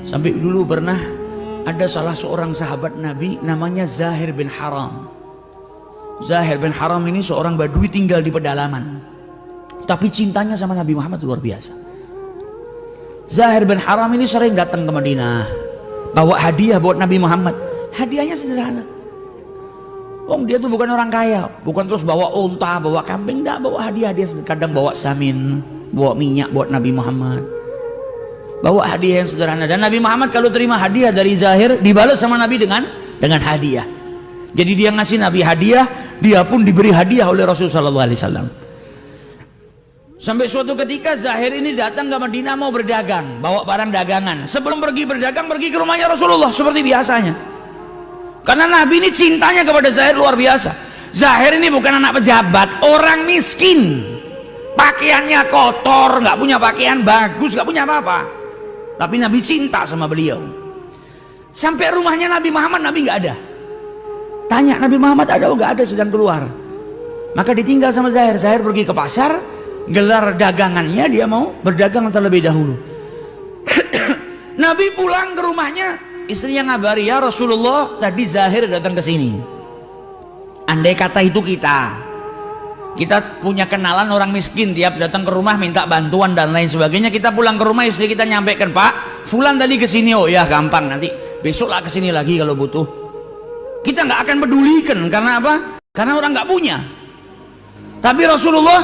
Sampai dulu pernah ada salah seorang sahabat Nabi namanya Zahir bin Haram. Zahir bin Haram ini seorang badui tinggal di pedalaman, tapi cintanya sama Nabi Muhammad luar biasa. Zahir bin Haram ini sering datang ke Madinah, bawa hadiah buat Nabi Muhammad. Hadiahnya sederhana. Dia tuh bukan orang kaya, bukan terus bawa unta, bawa kambing, enggak, bawa hadiah-hadiah. Kadang bawa samin, bawa minyak buat Nabi Muhammad, bawa hadiah yang sederhana. Dan Nabi Muhammad kalau terima hadiah dari Zahir, dibalas sama Nabi dengan hadiah. Jadi dia ngasih Nabi hadiah, dia pun diberi hadiah oleh Rasulullah SAW. Sampai suatu ketika Zahir ini datang ke Madinah mau berdagang, bawa barang dagangan. Sebelum pergi berdagang, pergi ke rumahnya Rasulullah seperti biasanya. Karena Nabi ini cintanya kepada Zahir luar biasa. Zahir ini bukan anak pejabat, orang miskin, pakaiannya kotor, nggak punya pakaian bagus, nggak punya apa-apa, tapi Nabi cinta sama beliau. Sampai rumahnya Nabi Muhammad, Nabi nggak ada. Tanya Nabi Muhammad ada? Oh, nggak ada, sedang keluar. Maka ditinggal sama Zahir. Zahir pergi ke pasar, gelar dagangannya, dia mau berdagang terlebih dahulu. Nabi pulang ke rumahnya, istrinya ngabari, ya Rasulullah, tadi Zahir datang ke sini. Andai kata itu kita punya kenalan orang miskin, tiap datang ke rumah minta bantuan dan lain sebagainya, kita pulang ke rumah, istri kita nyampaikan, Pak Fulan tadi ke sini. Oh ya, gampang, nanti besok lah ke sini lagi kalau butuh. Kita nggak akan pedulikan. Karena apa? Karena orang nggak punya. Tapi Rasulullah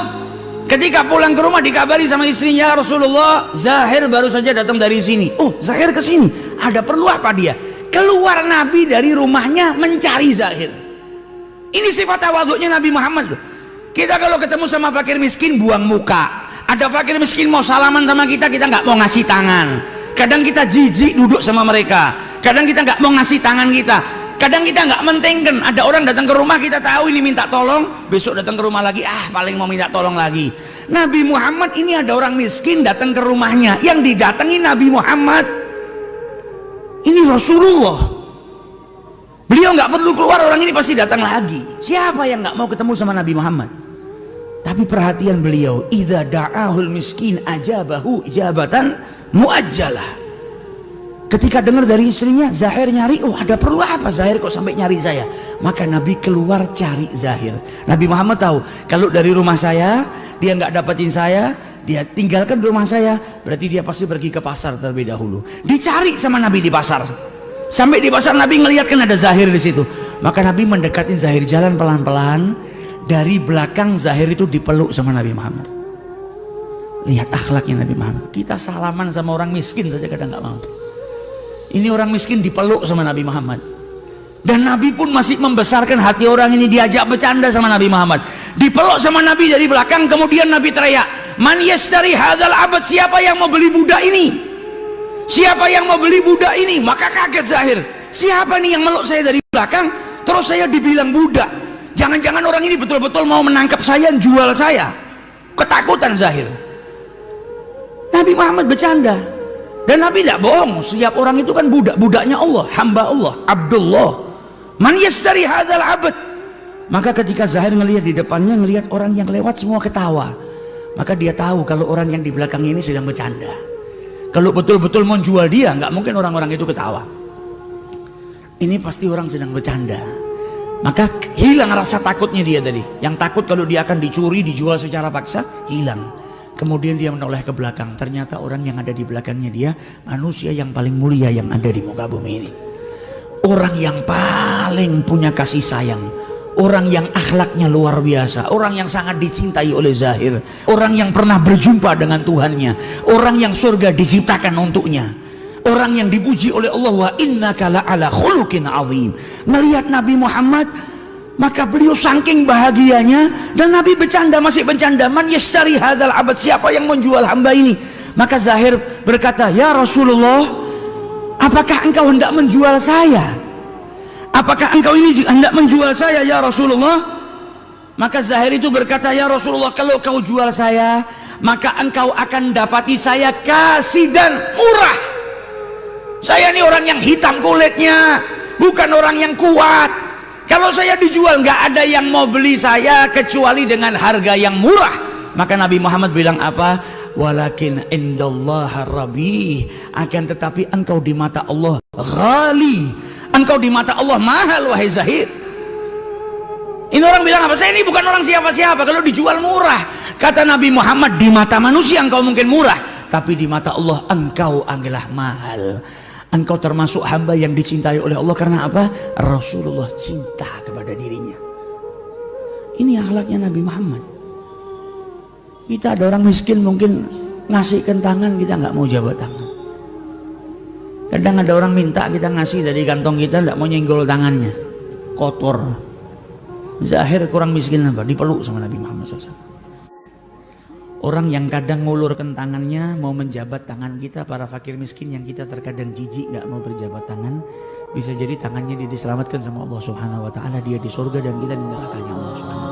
ketika pulang ke rumah dikabari sama istrinya, Rasulullah, Zahir baru saja datang dari sini. Oh, Zahir ke sini, ada perlu apa dia? Keluar Nabi dari rumahnya mencari Zahir. Ini sifat tawadhu'nya Nabi Muhammad loh. Kita kalau ketemu sama fakir miskin buang muka. Ada fakir miskin mau salaman sama kita nggak mau ngasih tangan. Kadang kita jijik duduk sama mereka. Kadang kita nggak mau ngasih tangan kita. Kadang kita nggak mentingkan, ada orang datang ke rumah kita tahu ini minta tolong, besok datang ke rumah lagi, paling mau minta tolong lagi. Nabi Muhammad ini ada orang miskin datang ke rumahnya, yang didatangi Nabi Muhammad. Ini Rasulullah. Beliau nggak perlu keluar, orang ini pasti datang lagi. Siapa yang nggak mau ketemu sama Nabi Muhammad? Tapi perhatian beliau, idza da'ahul miskin ajabahu ijabatan muajjalah. Ketika dengar dari istrinya, Zahir nyari, oh ada perlu apa Zahir kok sampai nyari saya? Maka Nabi keluar cari Zahir. Nabi Muhammad tahu, kalau dari rumah saya, dia nggak dapetin saya, dia tinggalkan rumah saya, berarti dia pasti pergi ke pasar terlebih dahulu. Dicari sama Nabi di pasar. Sampai di pasar Nabi ngelihat kan ada Zahir di situ. Maka Nabi mendekatin Zahir, jalan pelan-pelan. Dari belakang Zahir itu dipeluk sama Nabi Muhammad. Lihat akhlaknya Nabi Muhammad. Kita salaman sama orang miskin saja kadang nggak mau. Ini orang miskin dipeluk sama Nabi Muhammad. Dan Nabi pun masih membesarkan hati orang ini, diajak bercanda sama Nabi Muhammad. Dipeluk sama Nabi dari belakang, kemudian Nabi teriak, "Man yashtari hadzal abad?" Siapa yang mau beli budak ini? Siapa yang mau beli budak ini? Maka kaget Zahir. Siapa nih yang meluk saya dari belakang? Terus saya dibilang budak. Jangan-jangan orang ini betul-betul mau menangkap saya, jual saya. Ketakutan Zahir. Nabi Muhammad bercanda. Dan Nabi tidak bohong, setiap orang itu kan budak, budaknya Allah, hamba Allah, Abdullah. Man yashtari hadzal abad. Maka ketika Zahir ngelihat di depannya, ngelihat orang yang lewat semua ketawa, maka dia tahu kalau orang yang di belakang ini sedang bercanda. Kalau betul-betul mau jual dia, nggak mungkin orang-orang itu ketawa. Ini pasti orang sedang bercanda. Maka hilang rasa takutnya dia tadi. Yang takut kalau dia akan dicuri, dijual secara paksa, hilang. Kemudian dia menoleh ke belakang, ternyata orang yang ada di belakangnya dia manusia yang paling mulia yang ada di muka bumi ini. Orang yang paling punya kasih sayang, orang yang akhlaknya luar biasa, orang yang sangat dicintai oleh Zahir, orang yang pernah berjumpa dengan Tuhannya, orang yang surga diciptakan untuknya, orang yang dipuji oleh Allah. Wa innaka la'ala khuluqin azim. Melihat Nabi Muhammad, maka beliau saking bahagianya, dan Nabi bercanda, masih bercanda, man yashtari hadzal abad, siapa yang menjual hamba ini? Maka Zahir berkata, ya Rasulullah, apakah engkau hendak menjual saya? Apakah engkau ini hendak menjual saya ya Rasulullah? Maka Zahir itu berkata, ya Rasulullah, kalau kau jual saya, maka engkau akan dapati saya kasih dan murah. Saya ini orang yang hitam kulitnya, bukan orang yang kuat. Kalau saya dijual, nggak ada yang mau beli saya kecuali dengan harga yang murah. Maka Nabi Muhammad bilang apa? walakin indallaha rabih, akan tetapi engkau di mata Allah ghali, engkau di mata Allah mahal wahai Zahir. Ini orang bilang apa? Saya ini bukan orang siapa-siapa kalau dijual murah. Kata Nabi Muhammad, di mata manusia engkau mungkin murah, tapi di mata Allah engkau adalah mahal. Engkau termasuk hamba yang dicintai oleh Allah karena apa? Rasulullah cinta kepada dirinya. Ini akhlaknya Nabi Muhammad. Kita ada orang miskin mungkin ngasihkan tangan, kita nggak mau jabat tangan. Kadang ada orang minta kita ngasih dari kantong kita, nggak mau nyenggol tangannya, kotor. Zahir kurang miskin apa? Dipeluk sama Nabi Muhammad SAW. Orang yang kadang ngulurkan tangannya mau menjabat tangan kita, para fakir miskin yang kita terkadang jijik nggak mau berjabat tangan, bisa jadi tangannya dia diselamatkan sama Allah Subhanahu Wa Taala, dia di surga dan kita di nerakanya Allah Subhanahu.